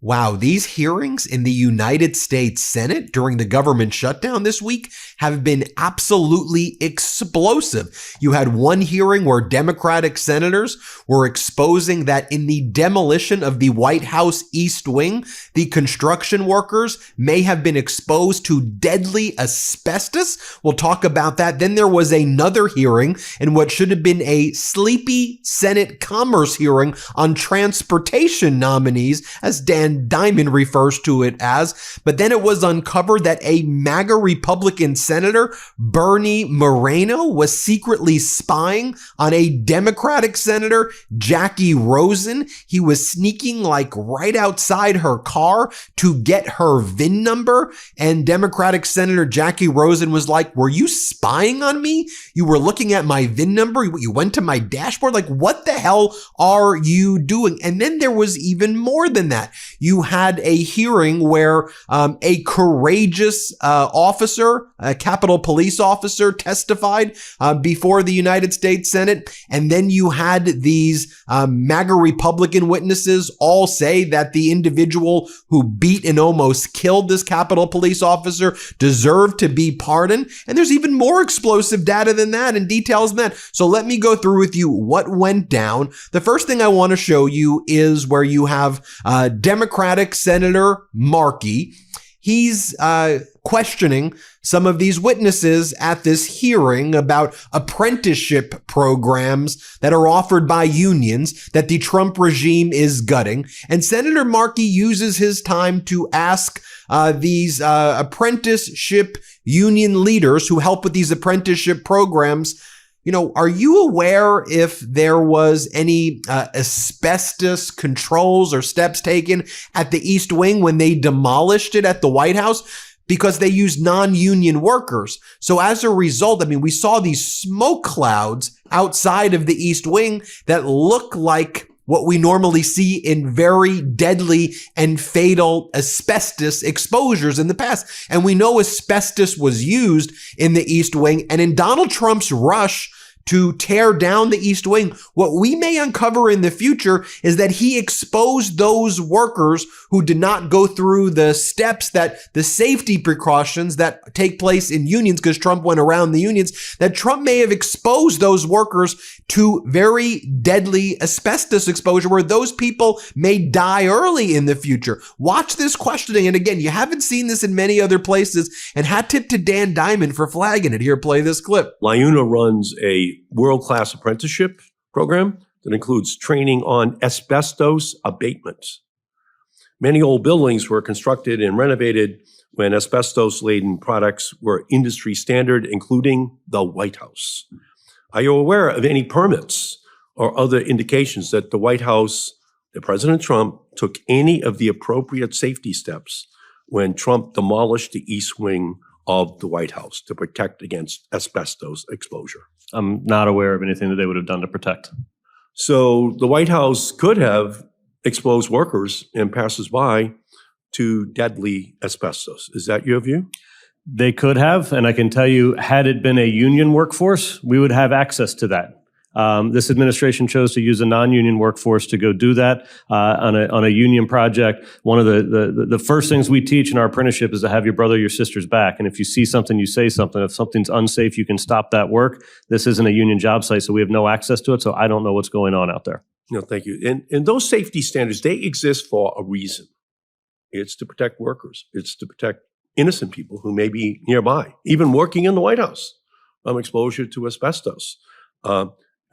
Wow, these hearings in the United States Senate during the government shutdown this week have been absolutely explosive. You had one hearing where Democratic senators were exposing that in the demolition of the White House East Wing, the construction workers may have been exposed to deadly asbestos. We'll talk about that. Then there was another hearing in what should have been a sleepy Senate Commerce hearing on transportation nominees, as Dan Diamond refers to it as. But then it was uncovered that a MAGA Republican Senator, Bernie Moreno, was secretly spying on a Democratic Senator, Jackie Rosen. He was sneaking like right outside her car to get her VIN number. And Democratic Senator Jackie Rosen was like, "Were you spying on me? You were looking at my VIN number? You went to my dashboard? Like, what the hell are you doing?" And then there was even more than that. You had a hearing where a courageous officer, a Capitol Police officer, testified before the United States Senate. And then you had these MAGA Republican witnesses all say that the individual who beat and almost killed this Capitol Police officer deserved to be pardoned. And there's even more explosive data than that and details than that. So let me go through with you what went down. The first thing I want to show you is where you have Democratic Senator Markey. He's questioning some of these witnesses at this hearing about apprenticeship programs that are offered by unions that the Trump regime is gutting. And Senator Markey uses his time to ask these apprenticeship union leaders who help with these apprenticeship programs, are you aware if there was any asbestos controls or steps taken at the East Wing when they demolished it at the White House? Because they used non-union workers. So as a result, we saw these smoke clouds outside of the East Wing that look like what we normally see in very deadly and fatal asbestos exposures in the past. And we know asbestos was used in the East Wing. And in Donald Trump's rush to tear down the East Wing, what we may uncover in the future is that he exposed those workers who did not go through the steps, that the safety precautions that take place in unions, because Trump went around the unions, that Trump may have exposed those workers to very deadly asbestos exposure where those people may die early in the future. Watch this questioning. And again, you haven't seen this in many other places. And hat tip to Dan Diamond for flagging it. Here, play this clip. LIUNA runs a world-class apprenticeship program that includes training on asbestos abatement. Many old buildings were constructed and renovated when asbestos-laden products were industry standard, including the White House. Are you aware of any permits or other indications that the White House, that President Trump, took any of the appropriate safety steps when Trump demolished the East Wing of the White House to protect against asbestos exposure? I'm not aware of anything that they would have done to protect. So the White House could have exposed workers and passersby to deadly asbestos. Is that your view? They could have, and I can tell you, had it been a union workforce, we would have access to that. This administration chose to use a non-union workforce to go do that on a union project. One of the first things we teach in our apprenticeship is to have your brother or your sister's back. And if you see something, you say something. If something's unsafe, you can stop that work. This isn't a union job site, so we have no access to it. So I don't know what's going on out there. No, thank you. And those safety standards, they exist for a reason. It's to protect workers. It's to protect innocent people who may be nearby, even working in the White House, from exposure to asbestos.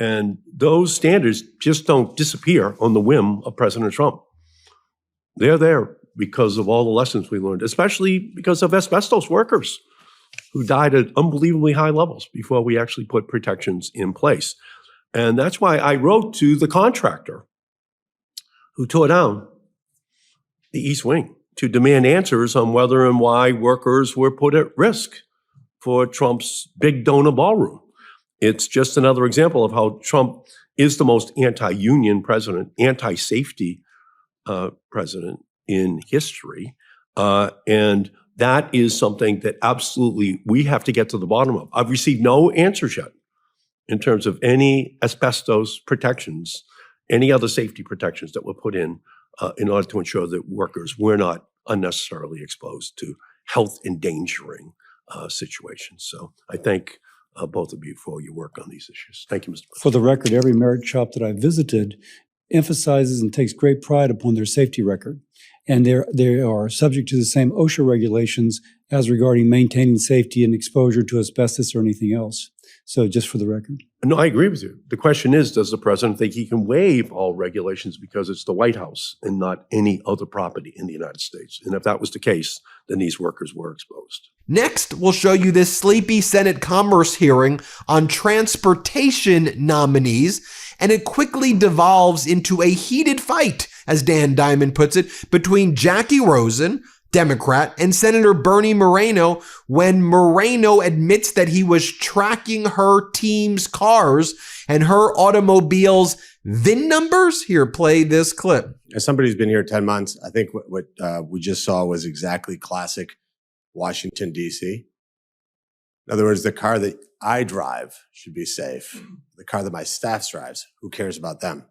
And those standards just don't disappear on the whim of President Trump. They're there because of all the lessons we learned, especially because of asbestos workers who died at unbelievably high levels before we actually put protections in place. And that's why I wrote to the contractor who tore down the East Wing to demand answers on whether and why workers were put at risk for Trump's big donor ballroom. It's just another example of how Trump is the most anti-union president, anti-safety president in history. And that is something that absolutely we have to get to the bottom of. I've received no answers yet in terms of any asbestos protections, any other safety protections that were put in in order to ensure that workers were not unnecessarily exposed to health endangering situations. So I thank both of you for your work on these issues. Thank you, Mr. President. For the record, every merit shop that I visited emphasizes and takes great pride upon their safety record. And they are subject to the same OSHA regulations as regarding maintaining safety and exposure to asbestos or anything else. So just for the record. No, I agree with you. The question is, does the president think he can waive all regulations because it's the White House and not any other property in the United States? And if that was the case, then these workers were exposed. Next, we'll show you this sleepy Senate Commerce hearing on transportation nominees, and it quickly devolves into a heated fight, as Dan Diamond puts it, between Jackie Rosen, Democrat, and Senator Bernie Moreno when Moreno admits that he was tracking her team's cars and her automobile's VIN numbers. Here, play this clip. As somebody who's been here 10 months, I think what we just saw was exactly classic Washington, D.C. In other words, the car that I drive should be safe. The car that my staff drives, who cares about them?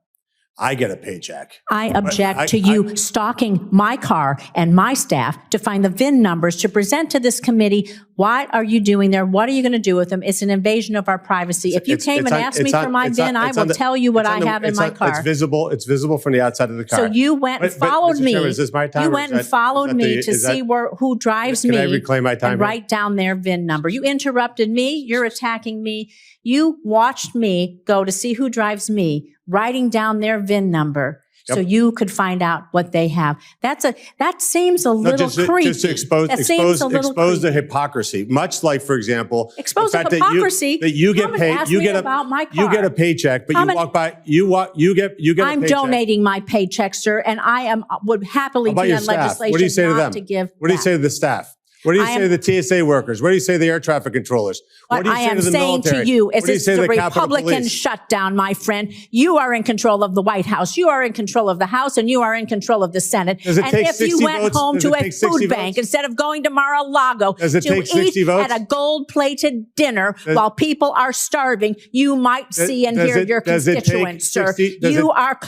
I get a paycheck. I object to you stalking my car and my staff to find the VIN numbers to present to this committee. What are you doing there? What are you going to do with them? It's an invasion of our privacy. If you came and asked me for my VIN, I will tell you what I have in my car. It's visible from the outside of the car. So you went and followed me. Is this my time? You went and followed me to see who drives me. Can I reclaim my time? And write down their VIN number. You interrupted me. You're attacking me. You watched me go to see who drives me, writing down their VIN number so you could find out what they have. That seems a little creepy. Just to expose the hypocrisy. Much like, for example, expose the hypocrisy. That you get paid. You get a paycheck, but you walk by. You get. I'm donating my paycheck, sir, and I would happily be on legislation. What do you say to them? What do you back. say to the staff? What do you say to the TSA workers? What do you say to the air traffic controllers? What do you say to the military? What I am saying to you is it's the Republican shutdown, my friend. You are in control of the White House. You are in control of the House, and you are in control of the Senate. And if you went home to a food bank instead of going to Mar-a-Lago to eat at a gold-plated dinner while people are starving, you might see and hear your constituents, sir. You are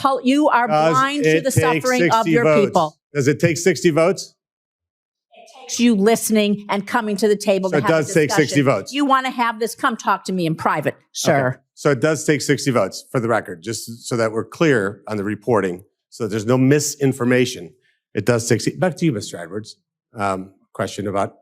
blind to the suffering of your people. Does it take 60 votes? You listening and coming to the table to have a discussion. So it does take 60 votes. You want to have this, come talk to me in private, sir. Okay. So it does take 60 votes, for the record, just so that we're clear on the reporting, so that there's no misinformation. It does take 60. Back to you, Mr. Edwards. Question about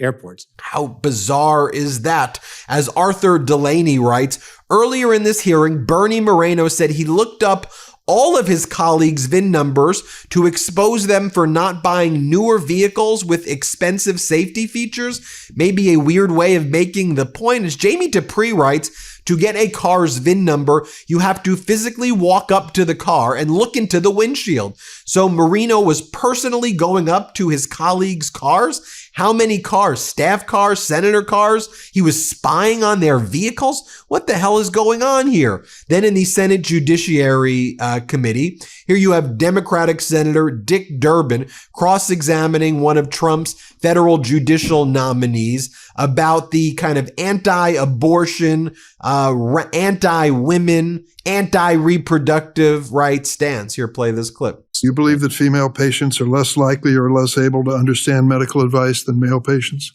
airports. How bizarre is that? As Arthur Delaney writes, earlier in this hearing, Bernie Moreno said he looked up all of his colleagues' VIN numbers to expose them for not buying newer vehicles with expensive safety features. Maybe a weird way of making the point. As Jamie Dupree writes, to get a car's VIN number, you have to physically walk up to the car and look into the windshield. So Moreno was personally going up to his colleagues' cars. How many cars? Staff cars, senator cars? He was spying on their vehicles? What the hell is going on here? Then in the Senate Judiciary Committee, here you have Democratic Senator Dick Durbin cross-examining one of Trump's federal judicial nominees about the kind of anti-abortion, anti-women, anti-reproductive rights stance. Here, play this clip. Do you believe that female patients are less likely or less able to understand medical advice than male patients?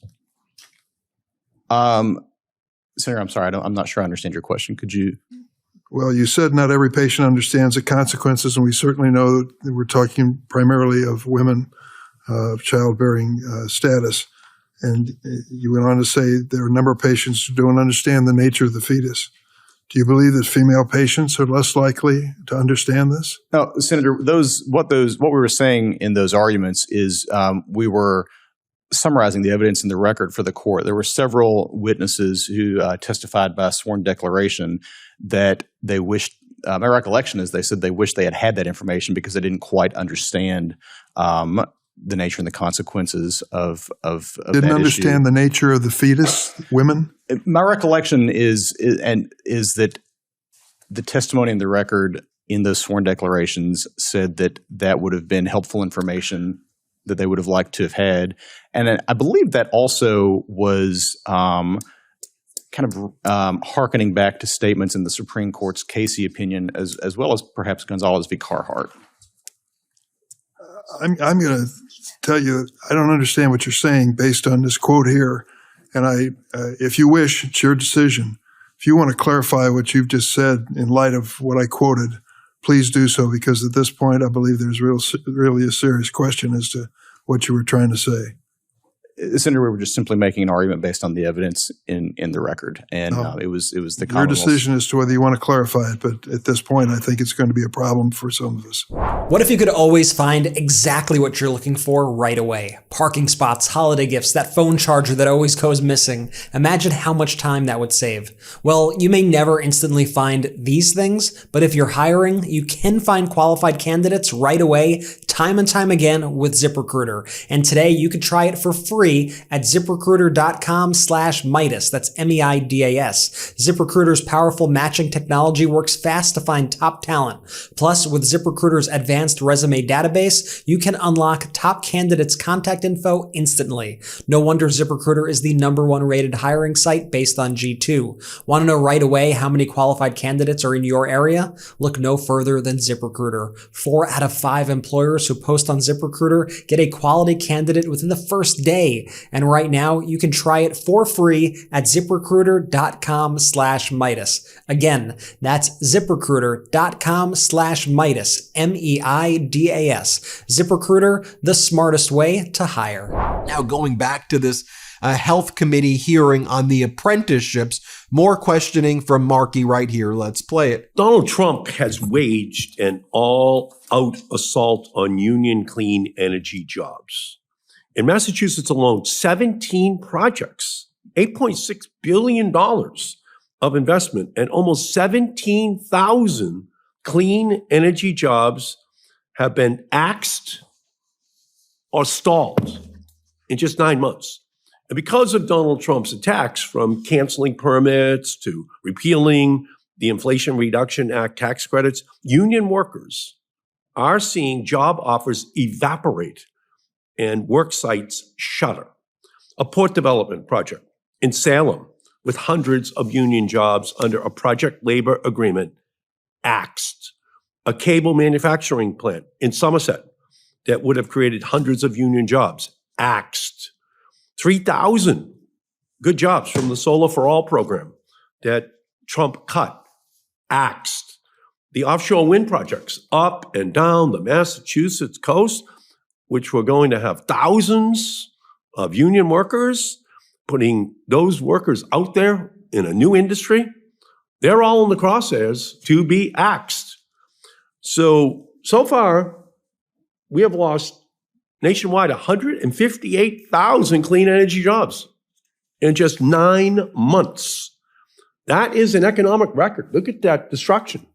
Senator, I'm sorry, I'm not sure I understand your question. Could you? Well, you said not every patient understands the consequences, and we certainly know that we're talking primarily of women of childbearing status. And you went on to say there are a number of patients who don't understand the nature of the fetus. Do you believe that female patients are less likely to understand this? No, Senator, what we were saying in those arguments is we were summarizing the evidence in the record for the court. There were several witnesses who testified by sworn declaration that they wished, my recollection is they said they wished they had that information because they didn't quite understand the nature and the consequences of didn't understand the nature of the fetus, women? My recollection is that the testimony in the record in those sworn declarations said that would have been helpful information that they would have liked to have had. And I believe that also was kind of hearkening back to statements in the Supreme Court's Casey opinion as well as perhaps Gonzalez v. Carhart. I'm going to tell you, I don't understand what you're saying based on this quote here. And if you wish, it's your decision. If you want to clarify what you've just said in light of what I quoted, please do so, because at this point, I believe there's really a serious question as to what you were trying to say. Senator, we were just simply making an argument based on the evidence in the record, and it was the your Commonwealth's decision as to whether you want to clarify it. But at this point, I think it's going to be a problem for some of us. What if you could always find exactly what you're looking for right away? Parking spots, holiday gifts, that phone charger that always goes missing. Imagine how much time that would save. Well, you may never instantly find these things, but if you're hiring, you can find qualified candidates right away, time and time again with ZipRecruiter. And today you can try it for free at ZipRecruiter.com/Meidas. That's MEIDAS. ZipRecruiter's powerful matching technology works fast to find top talent. Plus, with ZipRecruiter's advanced resume database, you can unlock top candidates' contact info instantly. No wonder ZipRecruiter is the #1 rated hiring site based on G2. Want to know right away how many qualified candidates are in your area? Look no further than ZipRecruiter. 4 out of 5 employers who post on ZipRecruiter get a quality candidate within the first day. And right now, you can try it for free at ZipRecruiter.com/Meidas. Again, that's ZipRecruiter.com/Meidas, MEIDAS. ZipRecruiter, the smartest way to hire. Now going back to this health committee hearing on the apprenticeships, more questioning from Markey right here. Let's play it. Donald Trump has waged an all-out assault on union clean energy jobs. In Massachusetts alone, 17 projects, $8.6 billion of investment, and almost 17,000 clean energy jobs have been axed or stalled in just 9 months. And because of Donald Trump's attacks, from canceling permits to repealing the Inflation Reduction Act tax credits, union workers are seeing job offers evaporate and work sites shutter. A port development project in Salem with hundreds of union jobs under a project labor agreement axed. A cable manufacturing plant in Somerset that would have created hundreds of union jobs axed. 3,000 good jobs from the Solar for All program that Trump cut, axed. The offshore wind projects up and down the Massachusetts coast, which were going to have thousands of union workers, putting those workers out there in a new industry, they're all in the crosshairs to be axed. So far, we have lost nationwide 158,000 clean energy jobs in just 9 months. That is an economic record. Look at that destruction.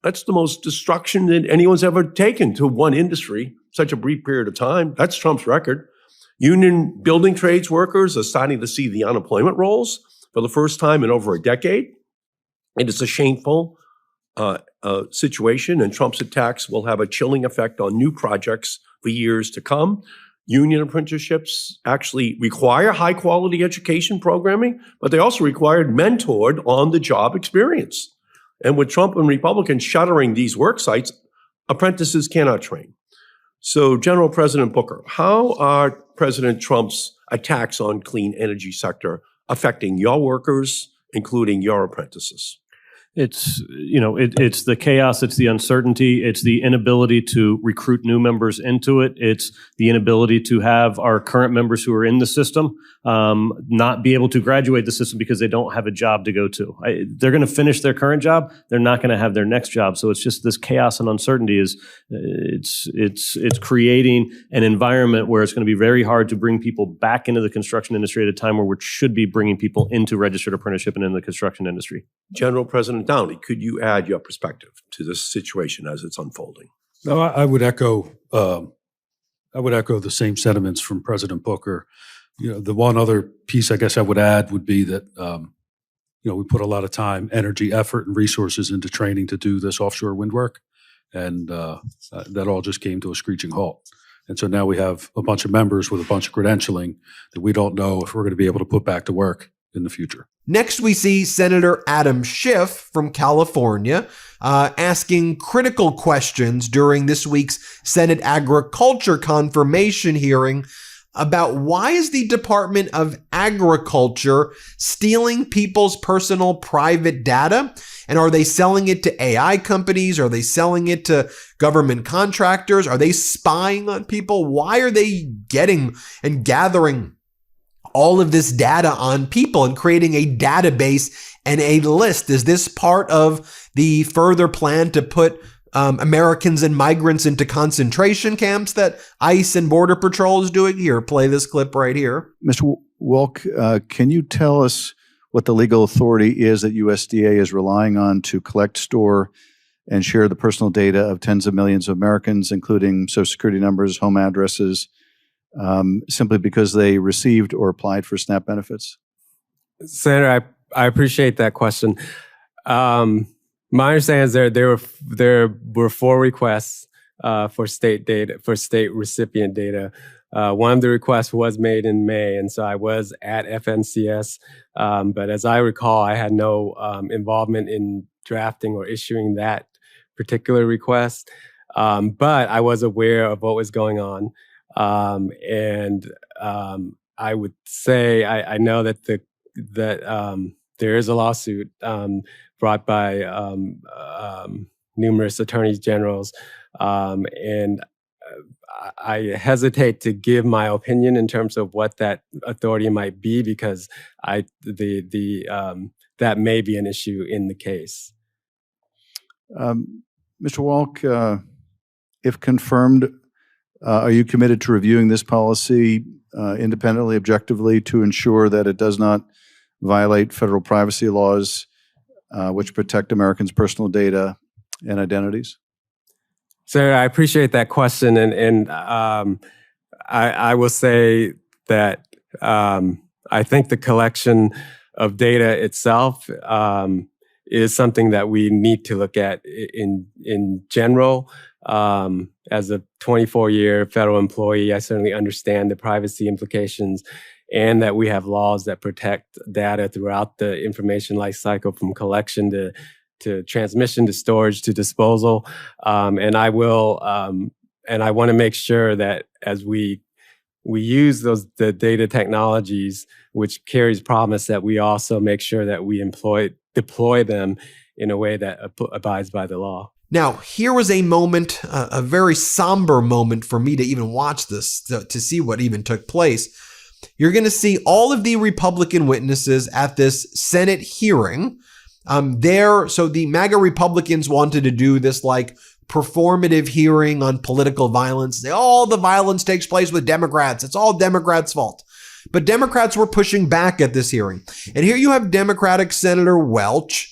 That's the most destruction that anyone's ever taken to one industry, such a brief period of time. That's Trump's record. Union building trades workers are starting to see the unemployment rolls for the first time in over a decade. And it's a shameful situation, and Trump's attacks will have a chilling effect on new projects for years to come. Union apprenticeships actually require high-quality education programming, but they also required mentored on-the-job experience. And with Trump and Republicans shuttering these work sites, apprentices cannot train. So, General President Booker, how are President Trump's attacks on clean energy sector affecting your workers, including your apprentices? It's, it's the chaos, it's the uncertainty, it's the inability to recruit new members into it. It's the inability to have our current members who are in the system not be able to graduate the system because they don't have a job to go to. They're going to finish their current job. They're not going to have their next job. So it's just this chaos and uncertainty it's creating an environment where it's going to be very hard to bring people back into the construction industry at a time where we should be bringing people into registered apprenticeship and in the construction industry. General President Downey, could you add your perspective to this situation as it's unfolding? No, I would echo the same sentiments from President Booker. The one other piece I guess I would add would be that we put a lot of time, energy, effort, and resources into training to do this offshore wind work, and that all just came to a screeching halt. And so now we have a bunch of members with a bunch of credentialing that we don't know if we're going to be able to put back to work in the future. Next, we see Senator Adam Schiff from California asking critical questions during this week's Senate Agriculture confirmation hearing about why is the Department of Agriculture stealing people's personal private data? And are they selling it to AI companies? Are they selling it to government contractors? Are they spying on people? Why are they getting and gathering all of this data on people and creating a database and a list? Is this part of the further plan to put Americans and migrants into concentration camps that ICE and Border Patrol is doing? Here, play this clip right here. Mr. Wilk, can you tell us what the legal authority is that USDA is relying on to collect, store, and share the personal data of tens of millions of Americans, including Social Security numbers, home addresses, simply because they received or applied for SNAP benefits? Senator, I appreciate that question. My understanding is there were 4 requests for state data, for state recipient data. One of the requests was made in May, and so I was at FNCS. But as I recall, I had no involvement in drafting or issuing that particular request. But I was aware of what was going on. I would say I know that there is a lawsuit brought by numerous attorneys generals, and I hesitate to give my opinion in terms of what that authority might be, because that may be an issue in the case. Mr. Walk, if confirmed, are you committed to reviewing this policy independently, objectively, to ensure that it does not violate federal privacy laws, which protect Americans' personal data and identities? Sir, I appreciate that question, and I will say that I think the collection of data itself is something that we need to look at in general. As a 24-year federal employee, I certainly understand the privacy implications, and that we have laws that protect data throughout the information life cycle, from collection to transmission to storage to disposal. And I want to make sure that as we use the data technologies, which carries promise, that we also make sure that we deploy them in a way that abides by the law. Now, here was a moment, a very somber moment for me to even watch this, to see what even took place. You're going to see all of the Republican witnesses at this Senate hearing. So the MAGA Republicans wanted to do this like performative hearing on political violence. All the violence takes place with Democrats. It's all Democrats' fault. But Democrats were pushing back at this hearing. And here you have Democratic Senator Welch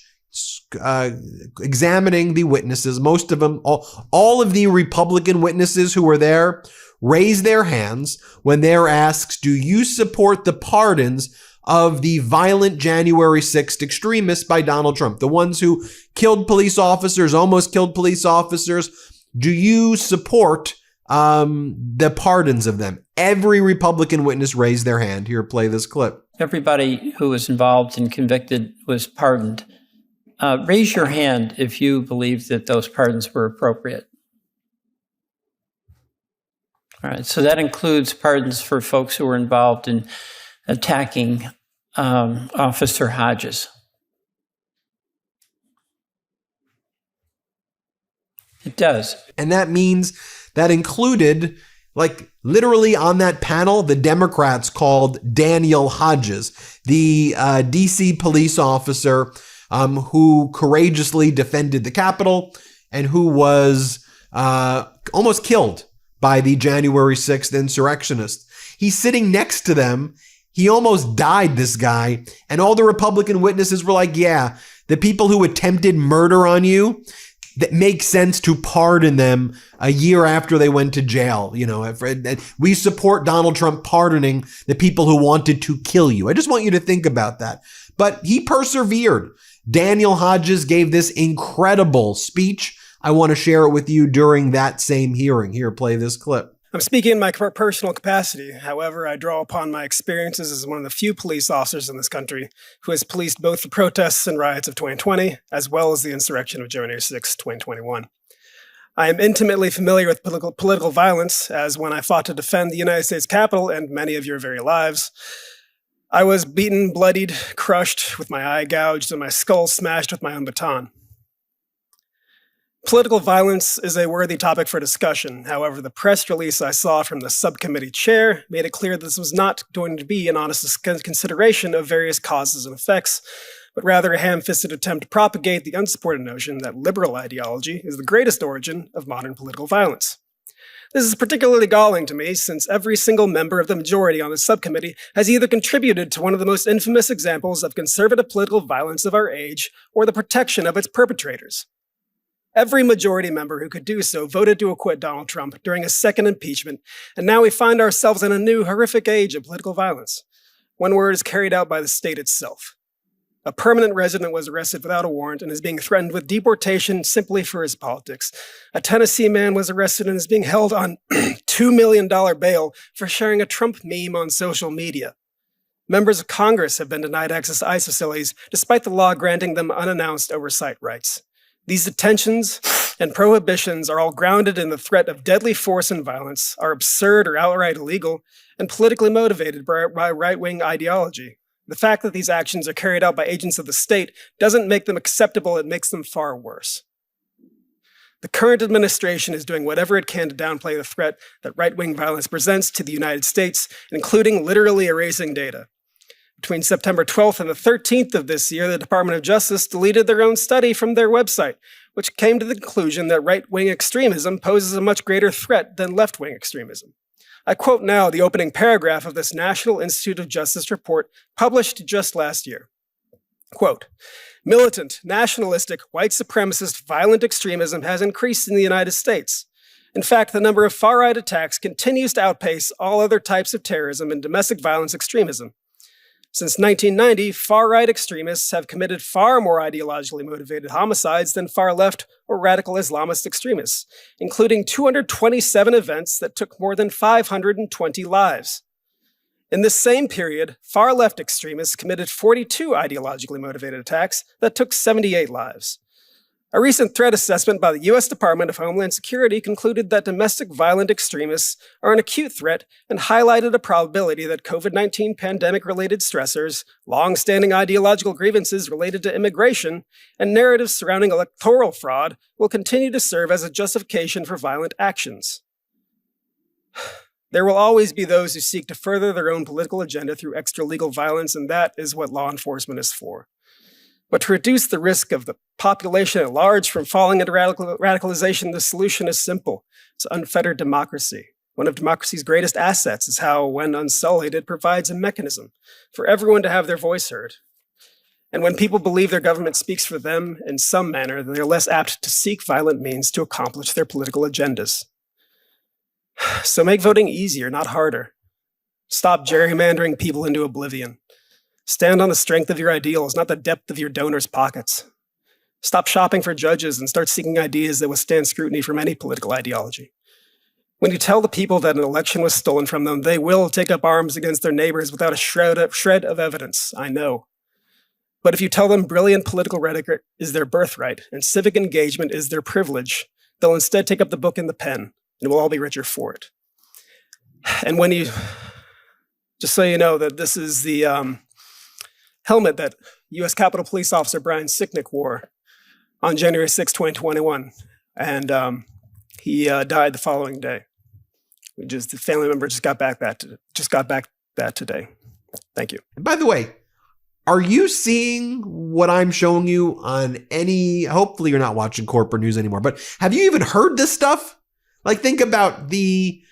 examining the witnesses. Most of them, all of the Republican witnesses who were there, raise their hands when they're asked, do you support the pardons of the violent January 6th extremists by Donald Trump? The ones who killed police officers, almost killed police officers. Do you support the pardons of them? Every Republican witness raised their hand. Here, play this clip. Everybody who was involved and convicted was pardoned. Raise your hand if you believe that those pardons were appropriate. All right, so that includes pardons for folks who were involved in attacking Officer Hodges. It does. And that means that included, like literally on that panel, the Democrats called Daniel Hodges, the DC police officer who courageously defended the Capitol and who was almost killed by the January 6th insurrectionists. He's sitting next to them. He almost died, this guy. And all the Republican witnesses were like, yeah, the people who attempted murder on you, that makes sense to pardon them a year after they went to jail. You know, we support Donald Trump pardoning the people who wanted to kill you. I just want you to think about that. But he persevered. Daniel Hodges gave this incredible speech. I want to share it with you during that same hearing. Here, play this clip. I'm speaking in my personal capacity. However, I draw upon my experiences as one of the few police officers in this country who has policed both the protests and riots of 2020, as well as the insurrection of January 6, 2021. I am intimately familiar with political violence, as when I fought to defend the United States Capitol and many of your very lives, I was beaten, bloodied, crushed, with my eye gouged, and my skull smashed with my own baton. Political violence is a worthy topic for discussion. However, the press release I saw from the subcommittee chair made it clear this was not going to be an honest consideration of various causes and effects, but rather a ham-fisted attempt to propagate the unsupported notion that liberal ideology is the greatest origin of modern political violence. This is particularly galling to me, since every single member of the majority on the subcommittee has either contributed to one of the most infamous examples of conservative political violence of our age, or the protection of its perpetrators. Every majority member who could do so voted to acquit Donald Trump during a second impeachment, and now we find ourselves in a new horrific age of political violence, one where it is carried out by the state itself. A permanent resident was arrested without a warrant and is being threatened with deportation simply for his politics. A Tennessee man was arrested and is being held on $2 million bail for sharing a Trump meme on social media. Members of Congress have been denied access to ICE facilities, despite the law granting them unannounced oversight rights. These detentions and prohibitions are all grounded in the threat of deadly force and violence, are absurd or outright illegal, and politically motivated by right-wing ideology. The fact that these actions are carried out by agents of the state doesn't make them acceptable, it makes them far worse. The current administration is doing whatever it can to downplay the threat that right-wing violence presents to the United States, including literally erasing data. Between September 12th and the 13th of this year, the Department of Justice deleted their own study from their website, which came to the conclusion that right-wing extremism poses a much greater threat than left-wing extremism. I quote now the opening paragraph of this National Institute of Justice report published just last year. Quote, "Militant, nationalistic, white supremacist, violent extremism has increased in the United States. In fact, the number of far-right attacks continues to outpace all other types of terrorism and domestic violence extremism. Since 1990, far-right extremists have committed far more ideologically motivated homicides than far-left or radical Islamist extremists, including 227 events that took more than 520 lives. In this same period, far-left extremists committed 42 ideologically motivated attacks that took 78 lives. A recent threat assessment by the U.S. Department of Homeland Security concluded that domestic violent extremists are an acute threat and highlighted a probability that COVID-19 pandemic-related stressors, long-standing ideological grievances related to immigration, and narratives surrounding electoral fraud will continue to serve as a justification for violent actions. There will always be those who seek to further their own political agenda through extra-legal violence, and that is what law enforcement is for. But to reduce the risk of the population at large from falling into radicalization, the solution is simple. It's unfettered democracy. One of democracy's greatest assets is how, when unsullied, it provides a mechanism for everyone to have their voice heard. And when people believe their government speaks for them in some manner, they're less apt to seek violent means to accomplish their political agendas. So make voting easier, not harder. Stop gerrymandering people into oblivion. Stand on the strength of your ideals, not the depth of your donors' pockets. Stop shopping for judges and start seeking ideas that withstand scrutiny from any political ideology. When you tell the people that an election was stolen from them, they will take up arms against their neighbors without a shred of evidence, I know. But if you tell them brilliant political rhetoric is their birthright and civic engagement is their privilege, they'll instead take up the book and the pen, and we'll all be richer for it. And when you, just so you know that this is the helmet that U.S. Capitol Police Officer Brian Sicknick wore on January 6, 2021. And he died the following day. The family member just got back that today. Thank you. And by the way, are you seeing what I'm showing you on any, hopefully you're not watching corporate news anymore, but have you even heard this stuff? Like, think about the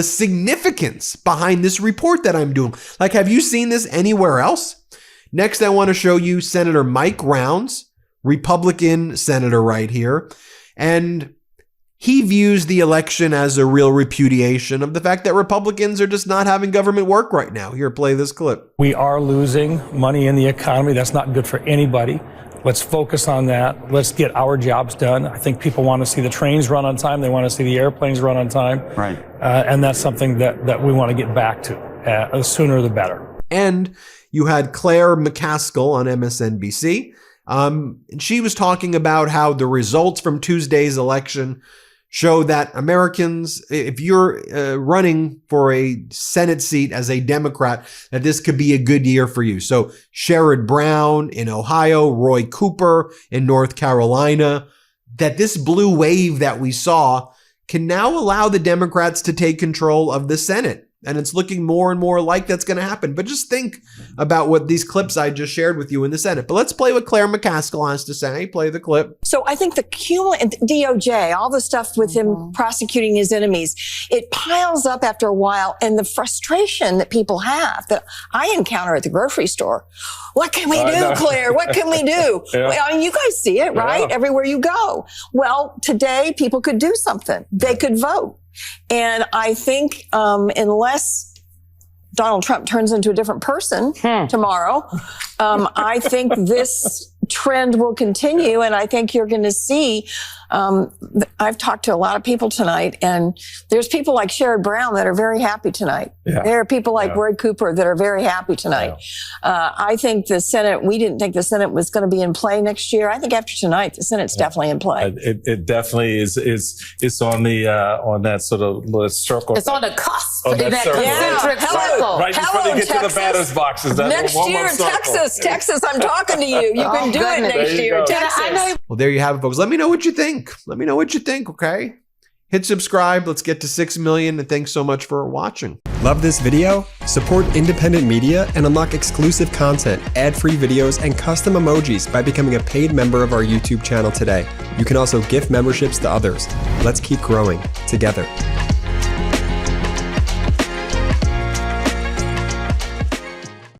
significance behind this report that I'm doing. Like, have you seen this anywhere else? Next, I want to show you Senator Mike Rounds, Republican senator right here. And he views the election as a real repudiation of the fact that Republicans are just not having government work right now. Here, play this clip. We are losing money in the economy. That's not good for anybody. Let's focus on that. Let's get our jobs done. I think people want to see the trains run on time. They want to see the airplanes run on time. Right. And that's something that we want to get back to. The sooner the better. And you had Claire McCaskill on MSNBC. And she was talking about how the results from Tuesday's election show that Americans, if you're running for a Senate seat as a Democrat, that this could be a good year for you. So Sherrod Brown in Ohio, Roy Cooper in North Carolina, that this blue wave that we saw can now allow the Democrats to take control of the Senate. And it's looking more and more like that's going to happen. But just think about what these clips I just shared with you in the Senate. But let's play what Claire McCaskill has to say. Play the clip. So I think the DOJ, all the stuff with him prosecuting his enemies, it piles up after a while. And the frustration that people have that I encounter at the grocery store. What can we do, Claire? What can we do? Yeah. Well, I mean, you guys see it, right? Yeah. Everywhere you go. Well, today people could do something. They could vote. And I think unless Donald Trump turns into a different person tomorrow, I think this trend will continue. And I think you're going to see, I've talked to a lot of people tonight, and there's people like Sherrod Brown that are very happy tonight. Yeah. There are people like Roy Cooper that are very happy tonight. I think the Senate, we didn't think the Senate was going to be in play next year. I think after tonight, the Senate's definitely in play. It definitely is on the on that sort of circle. It's on the cusp. Oh, in that concentric circle. Right before they get to the batter's boxes. That Next year, Texas, I'm talking to you. You can do it next year, Texas. Well, there you have it, folks. Let me know what you think. Let me know what you think, okay? Hit subscribe. Let's get to 6 million. And thanks so much for watching. Love this video? Support independent media and unlock exclusive content, ad-free videos, and custom emojis by becoming a paid member of our YouTube channel today. You can also gift memberships to others. Let's keep growing together.